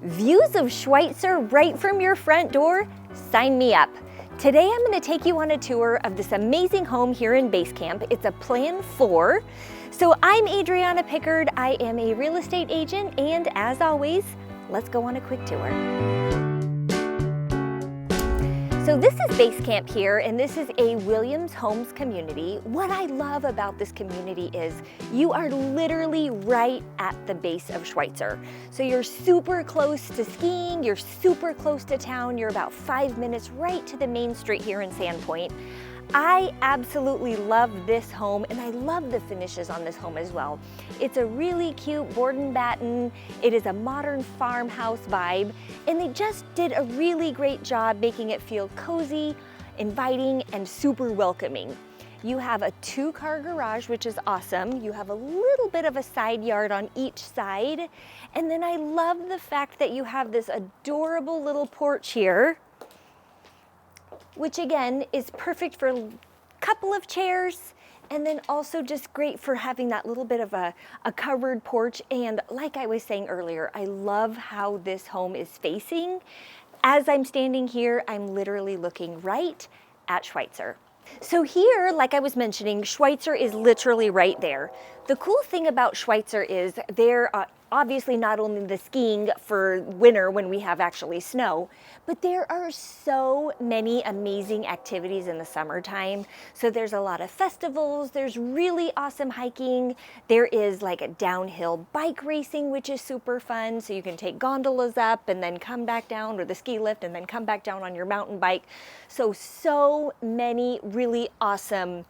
Views of Schweitzer right from your front door? Sign me up. Today I'm going to take you on a tour of this amazing home here in Base Camp. It's a Plan 4. So I'm Adriana Pickard. I am a real estate agent, and as always, let's go on a quick tour. So this is Base Camp here, and this is a Williams Homes community. What I love about this community is you are literally right at the base of Schweitzer. So you're super close to skiing, you're super close to town, you're about 5 minutes right to the main street here in Sandpoint. I absolutely love this home, and I love the finishes on this home as well. It's a really cute board and batten. It is a modern farmhouse vibe, and they just did a really great job making it feel cozy, inviting, and super welcoming. You have a 2-car garage, which is awesome. You have a little bit of a side yard on each side. And then I love the fact that you have this adorable little porch here, which again is perfect for a couple of chairs, and then also just great for having that little bit of a covered porch. And like I was saying earlier, I love how this home is facing. As I'm standing here, I'm literally looking right at Schweitzer. So here, like I was mentioning, Schweitzer is literally right there. The cool thing about Schweitzer is there are obviously not only the skiing for winter when we have actually snow, but there are so many amazing activities in the summertime. So there's a lot of festivals, there's really awesome hiking, there is like a downhill bike racing, which is super fun. So you can take gondolas up and then come back down, or the ski lift and then come back down on your mountain bike. So many really awesome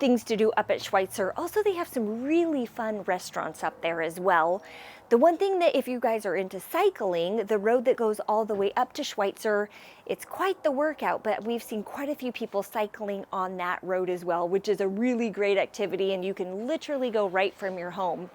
things to do up at Schweitzer. Also, they have some really fun restaurants up there as well. The one thing that if you guys are into cycling, the road that goes all the way up to Schweitzer, it's quite the workout, but we've seen quite a few people cycling on that road as well, which is a really great activity, and you can literally go right from your home.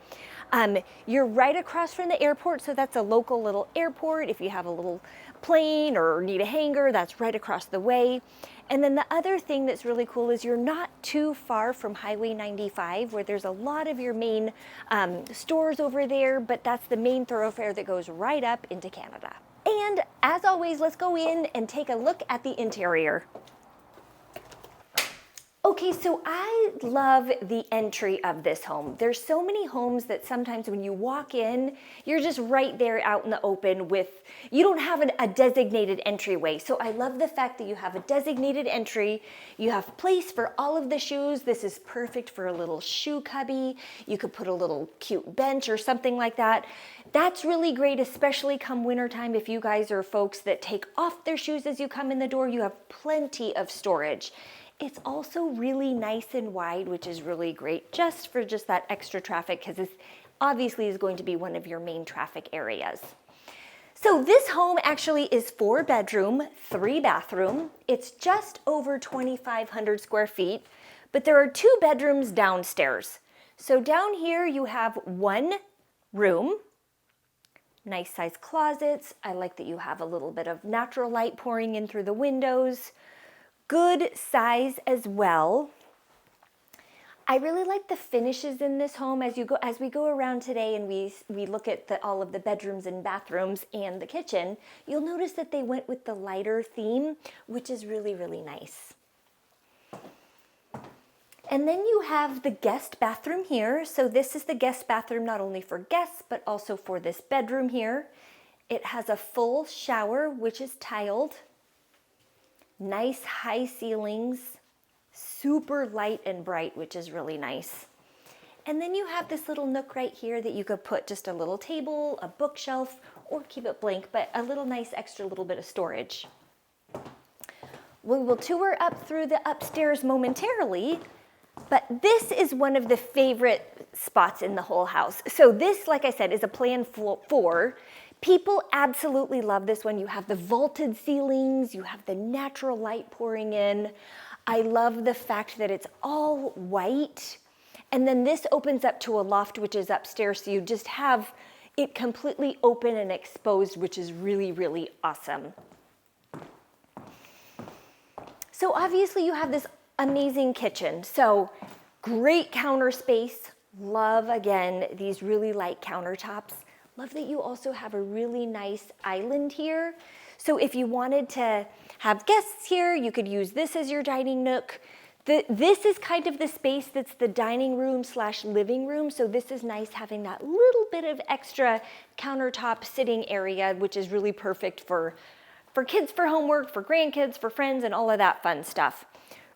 You're right across from the airport, so that's a local little airport. If you have a little plane or need a hangar, that's right across the way. And then the other thing that's really cool is you're not too far from Highway 95, where there's a lot of your main stores over there, but that's the main thoroughfare that goes right up into Canada. And as always, let's go in and take a look at the interior. Okay, so I love the entry of this home. There's so many homes that sometimes when you walk in, you're just right there out in the open you don't have a designated entryway. So I love the fact that you have a designated entry. You have place for all of the shoes. This is perfect for a little shoe cubby. You could put a little cute bench or something like that. That's really great, especially come wintertime. If you guys are folks that take off their shoes as you come in the door, you have plenty of storage. It's also really nice and wide, which is really great just for that extra traffic, because this obviously is going to be one of your main traffic areas. So this home actually is 4-bedroom, 3-bathroom. It's just over 2,500 square feet, but there are 2 bedrooms downstairs. So down here you have 1 room, nice size closets. I like that you have a little bit of natural light pouring in through the windows. Good size as well. I really like the finishes in this home as we go around today and we look at all of the bedrooms and bathrooms and the kitchen. You'll notice that they went with the lighter theme, which is really, really nice. And then you have the guest bathroom here. So this is the guest bathroom not only for guests, but also for this bedroom here. It has a full shower, which is tiled. Nice high ceilings, super light and bright, which is really nice. And then you have this little nook right here that you could put just a little table, a bookshelf, or keep it blank, but a little nice extra little bit of storage. We will tour up through the upstairs momentarily, but this is one of the favorite spots in the whole house. So this, like I said, is a Plan 4. People absolutely love this one. You have the vaulted ceilings, you have the natural light pouring in. I love the fact that it's all white. And then this opens up to a loft, which is upstairs. So you just have it completely open and exposed, which is really, really awesome. So obviously you have this amazing kitchen. So great counter space. Love, again, these really light countertops. Love that you also have a really nice island here. So if you wanted to have guests here, you could use this as your dining nook. This is kind of the space that's the dining room / living room. So this is nice having that little bit of extra countertop sitting area, which is really perfect for kids for homework, for grandkids, for friends, and all of that fun stuff.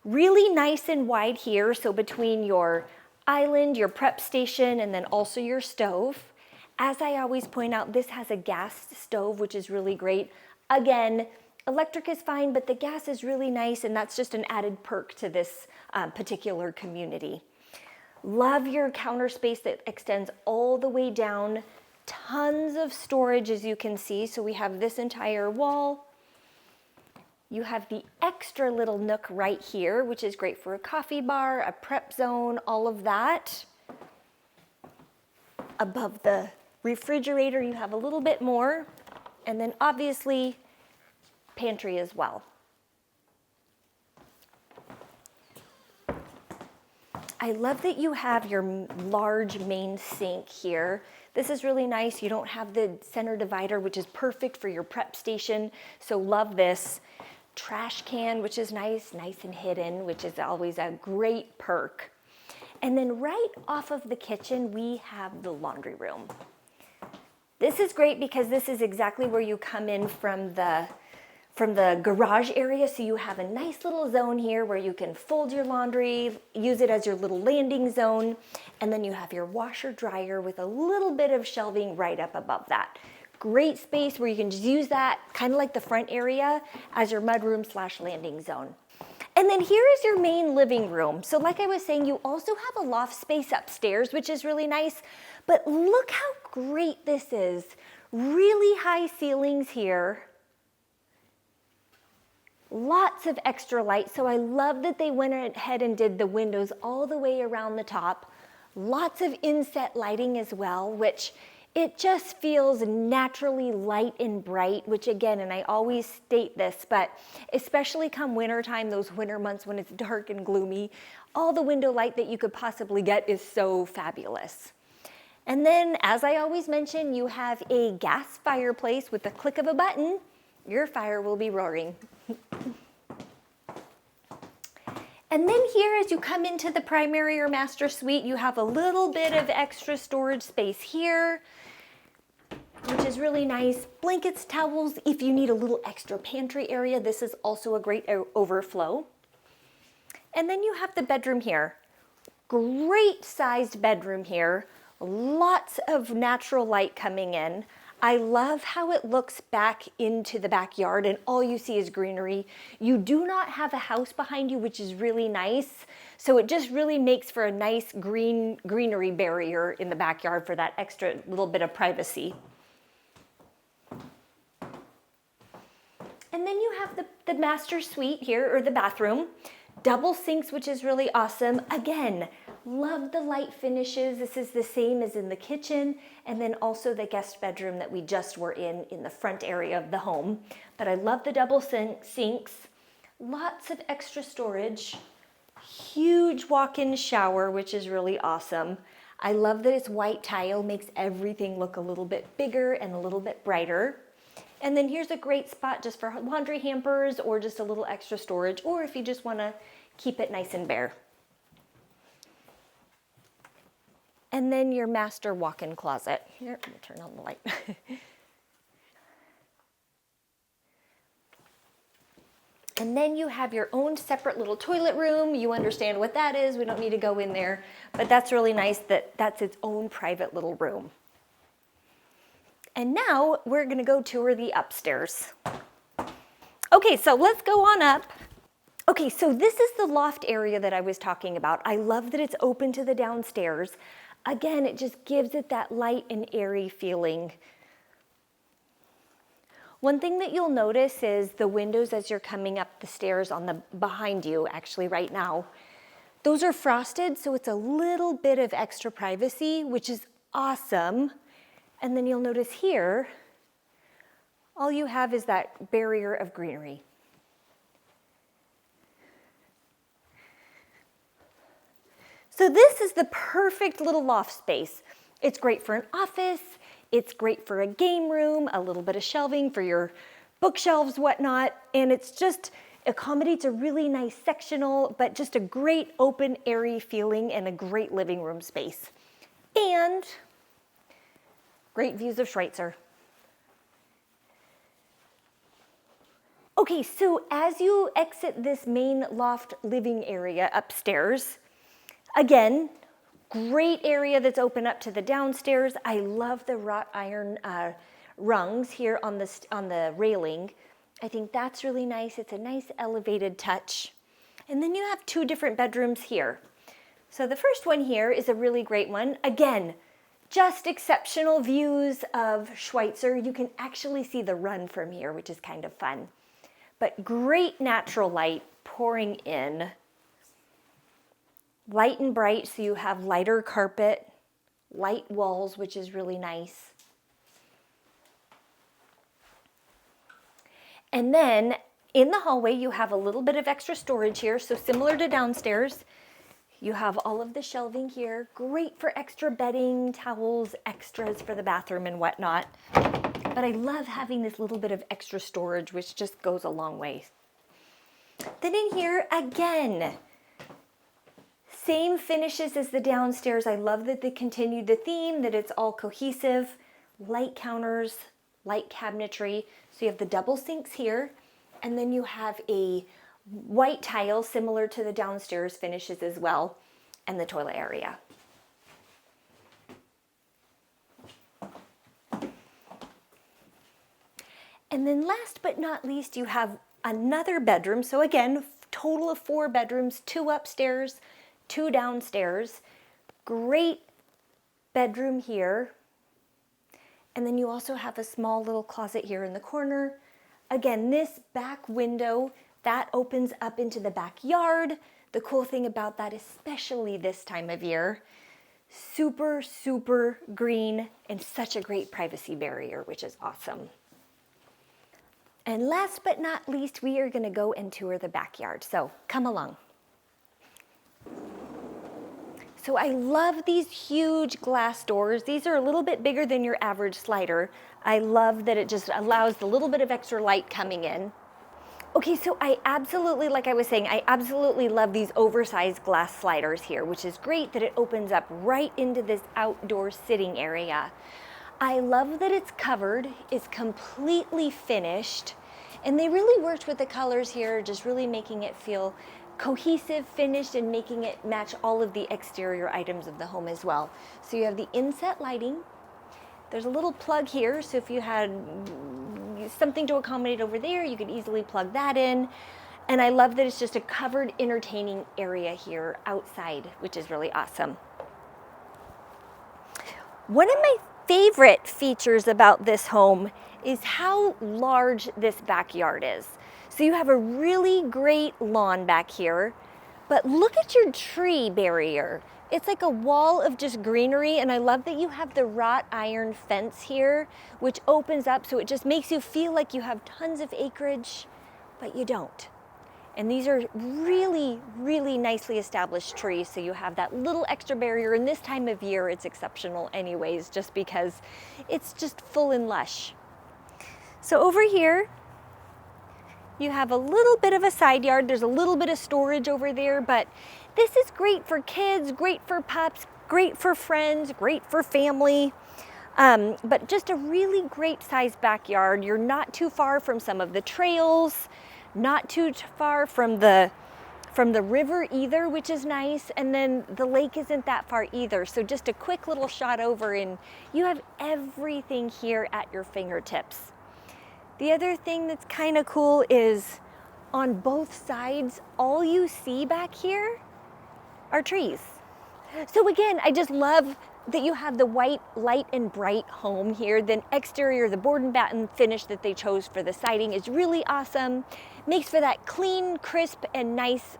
Really nice and wide here. So between your island, your prep station, and then also your stove. As I always point out, this has a gas stove, which is really great. Again, electric is fine, but the gas is really nice, and that's just an added perk to this particular community. Love your counter space that extends all the way down. Tons of storage, as you can see. So we have this entire wall. You have the extra little nook right here, which is great for a coffee bar, a prep zone, all of that. Above the refrigerator, you have a little bit more. And then obviously, pantry as well. I love that you have your large main sink here. This is really nice. You don't have the center divider, which is perfect for your prep station. So love this. Trash can, which is nice and hidden, which is always a great perk. And then right off of the kitchen, we have the laundry room. This is great because this is exactly where you come in from the garage area. So you have a nice little zone here where you can fold your laundry, use it as your little landing zone. And then you have your washer dryer with a little bit of shelving right up above that. Great space where you can just use that kind of like the front area as your mudroom / landing zone. And then here is your main living room. So like I was saying, you also have a loft space upstairs, which is really nice. But look how great this is. Really high ceilings here. Lots of extra light. So I love that they went ahead and did the windows all the way around the top. Lots of inset lighting as well, which it just feels naturally light and bright, which again, and I always state this, but especially come wintertime, those winter months when it's dark and gloomy, all the window light that you could possibly get is so fabulous. And then, as I always mention, you have a gas fireplace with the click of a button. Your fire will be roaring. And then here, as you come into the primary or master suite, you have a little bit of extra storage space here, which is really nice. Blankets, towels, if you need a little extra pantry area, this is also a great overflow. And then you have the bedroom here. Great sized bedroom here. Lots of natural light coming in. I love how it looks back into the backyard and all you see is greenery. You do not have a house behind you, which is really nice. So it just really makes for a nice greenery barrier in the backyard for that extra little bit of privacy. And then you have the master suite here, or the bathroom. Double sinks, which is really awesome. Again, love the light finishes. This is the same as in the kitchen, and then also the guest bedroom that we just were in the front area of the home. But I love the double sinks. Lots of extra storage. Huge walk-in shower, which is really awesome. I love that it's white tile, makes everything look a little bit bigger and a little bit brighter. And then here's a great spot just for laundry hampers or just a little extra storage, or if you just want to keep it nice and bare. And then your master walk-in closet. Here, we'll turn on the light. And then you have your own separate little toilet room. You understand what that is. We don't need to go in there, but that's really nice that that's its own private little room. And now we're gonna go tour the upstairs. Okay, so let's go on up. Okay, so this is the loft area that I was talking about. I love that it's open to the downstairs. Again, it just gives it that light and airy feeling. One thing that you'll notice is the windows as you're coming up the stairs on the behind you, actually right now, those are frosted, so it's a little bit of extra privacy, which is awesome. And then you'll notice here, all you have is that barrier of greenery. So this is the perfect little loft space. It's great for an office. It's great for a game room, a little bit of shelving for your bookshelves, whatnot, and it's just accommodates a really nice sectional, but just a great open, airy feeling and a great living room space. And great views of Schweitzer. Okay, so as you exit this main loft living area upstairs, again, great area that's open up to the downstairs. I love the wrought iron rungs here on the railing. I think that's really nice. It's a nice elevated touch. And then you have two different bedrooms here. So the first one here is a really great one. Again, just exceptional views of Schweitzer. You can actually see the run from here, which is kind of fun. But great natural light pouring in. Light and bright, so you have lighter carpet, light walls, which is really nice. And then in the hallway, you have a little bit of extra storage here. So similar to downstairs, you have all of the shelving here. Great for extra bedding, towels, extras for the bathroom and whatnot. But I love having this little bit of extra storage, which just goes a long way. Then in here, again, same finishes as the downstairs. I love that they continued the theme, that it's all cohesive. Light counters, light cabinetry. So you have the double sinks here, and then you have a white tile similar to the downstairs finishes as well, and the toilet area. And then last but not least, you have another bedroom. So again, total of 4 bedrooms, 2 upstairs, 2 downstairs. Great bedroom here. And then you also have a small little closet here in the corner. Again, this back window, that opens up into the backyard. The cool thing about that, especially this time of year, super, super green and such a great privacy barrier, which is awesome. And last but not least, we are gonna go and tour the backyard. So come along. So I love these huge glass doors. These are a little bit bigger than your average slider. I love that it just allows the little bit of extra light coming in. Okay, so I absolutely, like I was saying, I absolutely love these oversized glass sliders here, which is great that it opens up right into this outdoor sitting area. I love that it's covered, it's completely finished, and they really worked with the colors here, just really making it feel cohesive, finished, and making it match all of the exterior items of the home as well. So you have the inset lighting. There's a little plug here, so if you had something to accommodate over there, you could easily plug that in. And I love that it's just a covered entertaining area here outside, which is really awesome. One of my favorite features about this home is how large this backyard is. So you have a really great lawn back here, but look at your tree barrier. It's like a wall of just greenery, and I love that you have the wrought iron fence here, which opens up so it just makes you feel like you have tons of acreage, but you don't. And these are really, really nicely established trees, so you have that little extra barrier, and this time of year it's exceptional anyways, just because it's just full and lush. So over here, you have a little bit of a side yard. There's a little bit of storage over there, but this is great for kids, great for pups, great for friends, great for family. But just a really great sized backyard. You're not too far from some of the trails, not too far from the river either, which is nice. And then the lake isn't that far either. So just a quick little shot over and you have everything here at your fingertips. The other thing that's kind of cool is on both sides, all you see back here are trees. So again, I just love that you have the white, light and bright home here. Then exterior, the board and batten finish that they chose for the siding is really awesome. Makes for that clean, crisp and nice,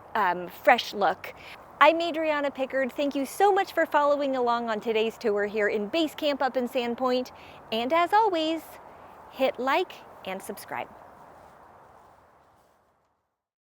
fresh look. I'm Adriana Pickard. Thank you so much for following along on today's tour here in Base Camp up in Sandpoint. And as always, hit like and subscribe.